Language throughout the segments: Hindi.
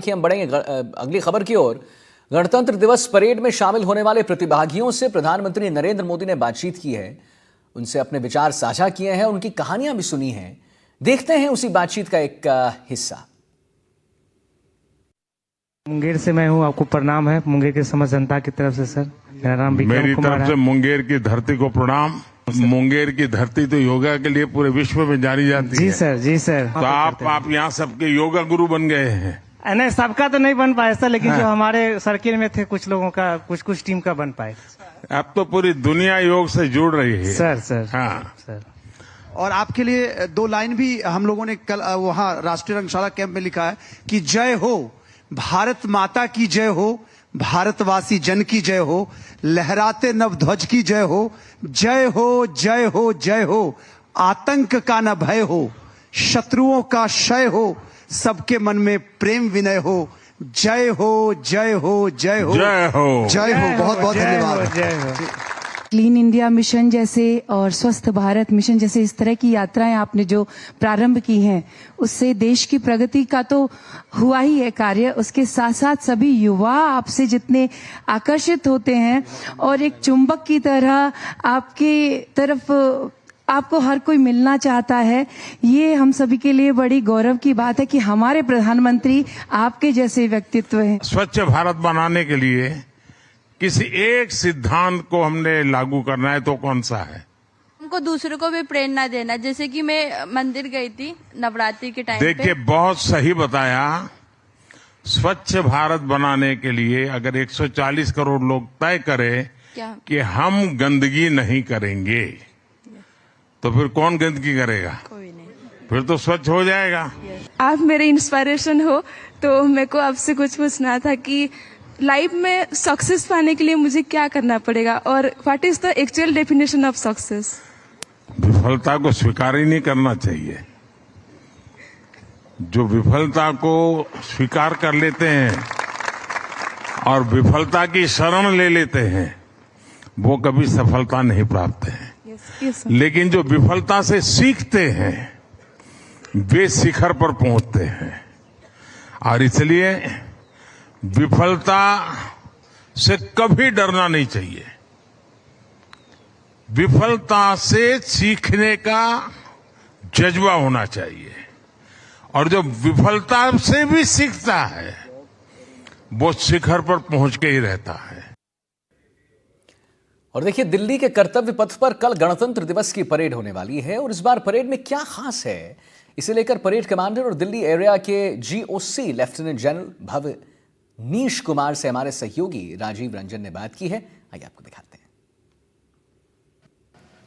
देखिए हम बढ़ेंगे अगली खबर की ओर। गणतंत्र दिवस परेड में शामिल होने वाले प्रतिभागियों से प्रधानमंत्री नरेंद्र मोदी ने बातचीत की है, उनसे अपने विचार साझा किए हैं, उनकी कहानियां भी सुनी हैं। देखते हैं उसी बातचीत का एक हिस्सा। मुंगेर से मैं हूं, आपको प्रणाम है मुंगेर के समस्त जनता की तरफ से। सर मेरा नाम मेरी तरफ से मुंगेर की धरती को प्रणाम। मुंगेर की धरती तो योगा के लिए पूरे विश्व में जानी जाती है। जी सर, जी सर। तो आप यहाँ सबके योगा गुरु बन गए हैं। नहीं, सबका तो नहीं बन पाया सर, लेकिन जो हमारे सर्किल में थे कुछ लोगों का, कुछ टीम का बन पाए। अब तो पूरी दुनिया योग से जुड़ रही है सर। हाँ सर। और आपके लिए 2 लाइन भी हम लोगों ने कल वहाँ राष्ट्रीय रंगशाला कैंप में लिखा है कि जय हो भारत माता की जय हो, भारतवासी जन की जय हो, लहराते नव ध्वज की जय हो, जय हो जय हो जय हो, आतंक का न भय हो, शत्रुओं का क्षय हो, सबके मन में प्रेम विनय हो, जय हो जय हो जय हो जय हो जय हो। बहुत बहुत धन्यवाद। जय हो। क्लीन इंडिया मिशन जैसे और स्वस्थ भारत मिशन जैसे इस तरह की यात्राएं आपने जो प्रारंभ की हैं, उससे देश की प्रगति का तो हुआ ही है कार्य, उसके साथ साथ सभी युवा आपसे जितने आकर्षित होते हैं और एक चुंबक की तरह आपके तरफ आपको हर कोई मिलना चाहता है, ये हम सभी के लिए बड़ी गौरव की बात है कि हमारे प्रधानमंत्री आपके जैसे व्यक्तित्व हैं। स्वच्छ भारत बनाने के लिए किसी एक सिद्धांत को हमने लागू करना है तो कौन सा है? हमको दूसरों को भी प्रेरणा देना। जैसे कि मैं मंदिर गई थी नवरात्रि के टाइम पे। देखिए बहुत सही बताया। स्वच्छ भारत बनाने के लिए अगर 140 करोड़ लोग तय करें कि हम गंदगी नहीं करेंगे, तो फिर कौन गंदगी करेगा? कोई नहीं। फिर तो स्वच्छ हो जाएगा। आप मेरे इंस्पिरेशन हो, तो मेरे को आपसे कुछ पूछना था कि लाइफ में सक्सेस पाने के लिए मुझे क्या करना पड़ेगा और what is the actual definition of success? विफलता को स्वीकार ही नहीं करना चाहिए। जो विफलता को स्वीकार कर लेते हैं और विफलता की शरण ले लेते हैं, वो कभी सफलता नहीं प्राप्त है। yes, लेकिन जो विफलता से सीखते हैं वे शिखर पर पहुंचते हैं। और इसलिए विफलता से कभी डरना नहीं चाहिए। विफलता से सीखने का जज्बा होना चाहिए, और जो विफलता से भी सीखता है वो शिखर पर पहुंच के ही रहता है। और देखिए दिल्ली के कर्तव्य पथ पर कल गणतंत्र दिवस की परेड होने वाली है, और इस बार परेड में क्या खास है, इसे लेकर परेड कमांडर और दिल्ली एरिया के GOC lieutenant general Bhavnish Kumar से हमारे सहयोगी राजीव रंजन ने बात की है। आइए आपको दिखाते हैं।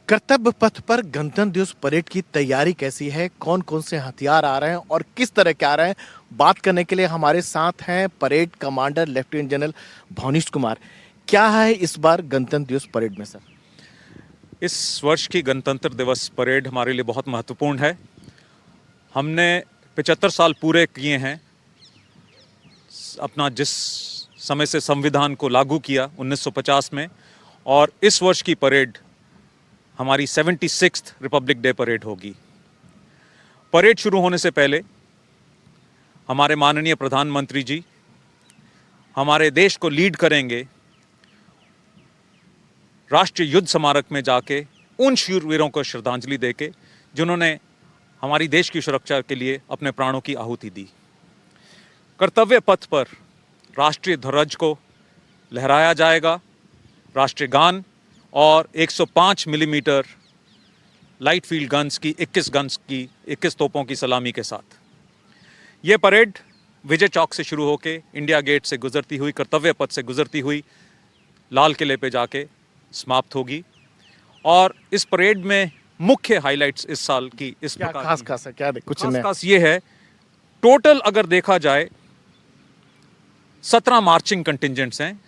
कर्तव्य पथ पर गणतंत्र दिवस परेड की तैयारी कैसी है, कौन कौन से हथियार आ रहे हैं और किस तरह के आ रहे हैं, बात करने के लिए हमारे साथ हैं parade commander lieutenant general Bhavnish Kumar. क्या है इस बार गणतंत्र दिवस परेड में सर? इस वर्ष की गणतंत्र दिवस परेड हमारे लिए बहुत महत्वपूर्ण है। हमने 75 साल पूरे किए हैं अपना जिस समय से संविधान को लागू किया 1950 में, और इस वर्ष की परेड हमारी 76th रिपब्लिक डे परेड होगी। परेड शुरू होने से पहले हमारे माननीय प्रधानमंत्री जी हमारे देश को लीड करेंगे राष्ट्रीय युद्ध स्मारक में जाके उन शूरवीरों को श्रद्धांजलि देके जिन्होंने हमारी देश की सुरक्षा के लिए अपने प्राणों की आहुति दी। कर्तव्य पथ पर राष्ट्रीय ध्वज को लहराया जाएगा, राष्ट्रीय गान और 105 मिलीमीटर लाइट फील्ड गन्स की 21 तोपों की सलामी के साथ ये परेड विजय चौक से शुरू होकर इंडिया गेट से गुजरती हुई, कर्तव्य पथ से गुजरती हुई लाल किले पे जाके समाप्त होगी। और इस परेड में मुख्य हाइलाइट्स इस साल की इस क्या प्रकार खास है, क्या कुछ खास ये है, टोटल अगर देखा जाए 17 मार्चिंग कंटिंजेंट्स हैं,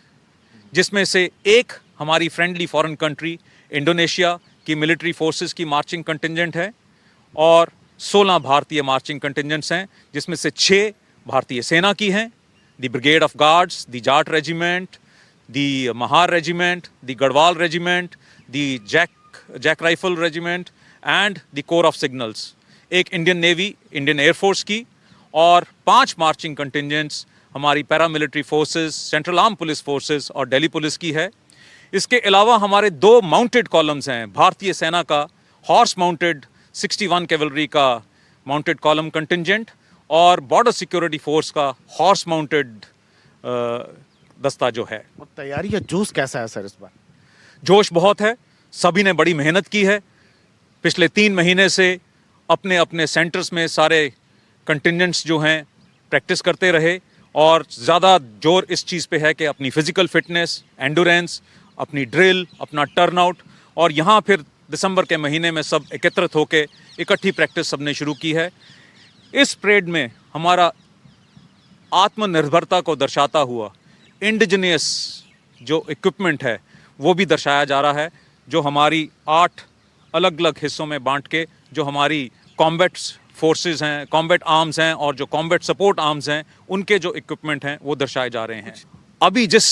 जिसमें से एक हमारी फ्रेंडली फॉरेन कंट्री इंडोनेशिया की मिलिट्री फोर्सेस की मार्चिंग कंटिंजेंट है, और 16 भारतीय मार्चिंग कंटिंजेंट्स हैं, जिसमें से 6 भारतीय सेना की हैं, the brigade of guards, the Jat regiment, the Mahar regiment, the Garhwal regiment, the JAK rifle regiment and the corps of signals, एक इंडियन नेवी, इंडियन एयरफोर्स की, और 5 मार्चिंग कंटिंजेंट्स हमारी paramilitary forces, central arm police forces और दिल्ली पुलिस की है। इसके अलावा हमारे 2 माउंटेड कॉलम्स हैं, भारतीय सेना का हॉर्स माउंटेड 61 कैवलरी का माउंटेड कॉलम कंटिंजेंट और बॉर्डर सिक्योरिटी फोर्स का हॉर्स माउंटेड दस्ता जो है। और तैयारी का जोश कैसा है सर इस बार? जोश बहुत है, सभी ने बड़ी मेहनत की है। पिछले 3 महीने से अपने अपने सेंटर्स में सारे कंटिंजेंट्स जो हैं प्रैक्टिस करते रहे और ज़्यादा जोर इस चीज़ पे है कि अपनी फिजिकल फिटनेस, एंडोरेंस, अपनी ड्रिल, अपना टर्नआउट, और यहाँ फिर दिसंबर के महीने में सब एकत्रित होके इकट्ठी प्रैक्टिस सबने शुरू की है। इस परेड में हमारा आत्मनिर्भरता को दर्शाता हुआ इंडिजिनियस जो इक्विपमेंट है वो भी दर्शाया जा रहा है, जो हमारी 8 अलग अलग हिस्सों में बांट के जो हमारी कॉम्बैट फोर्सेस हैं, कॉम्बैट आर्म्स हैं और जो कॉम्बैट सपोर्ट आर्म्स हैं, उनके जो इक्विपमेंट हैं वो दर्शाए जा रहे हैं। अभी जिस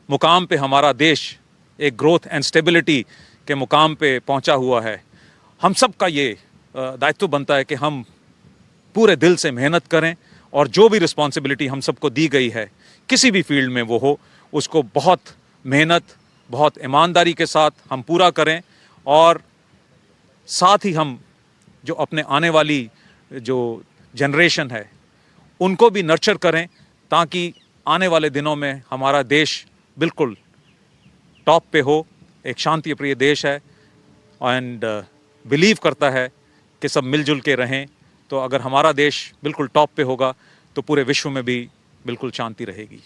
मुकाम पे हमारा देश एक ग्रोथ एंड स्टेबिलिटी के मुकाम पे पहुंचा हुआ है, हम सब का ये दायित्व बनता है कि हम पूरे दिल से मेहनत करें और जो भी रिस्पॉन्सिबिलिटी हम सबको दी गई है किसी भी फील्ड में वो हो, उसको बहुत मेहनत, बहुत ईमानदारी के साथ हम पूरा करें और साथ ही हम जो अपने आने वाली जो जनरेशन है उनको भी नर्चर करें, ताकि आने वाले दिनों में हमारा देश बिल्कुल टॉप पे हो, एक शांति प्रिय देश है एंड बिलीव करता है कि सब मिलजुल के रहें। तो अगर हमारा देश बिल्कुल टॉप पे होगा तो पूरे विश्व में भी बिल्कुल शांति रहेगी।